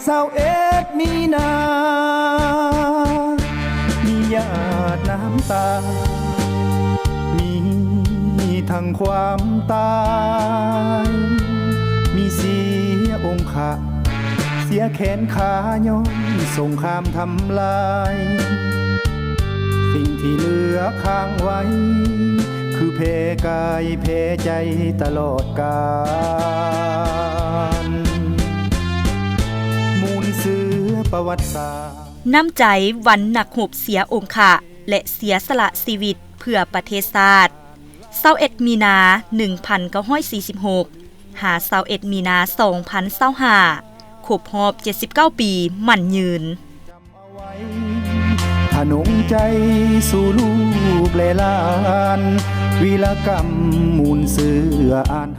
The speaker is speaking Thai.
21 มีนา มีหยาดน้ำตา มีทั้งความตาย มีเสียองค์ขะเสียแขนขาย้อนสงครามทำลาย สิ่งที่เหลือค้างไว้ คือเพกายเพใจตลอดกาลมูลเสือประวัติศาสตร์น้ำใจวันนักรบเสียองค์ค่ะและเสียสละชีวิตเพื่อประเทศชาติ21 มีนา 1946 หา21 มีนา 2025 ครบรอบ 79 ปีมั่นยืนผนงใจสู่ลูกและหลาน วีรกรรมมูลเสืออ่าน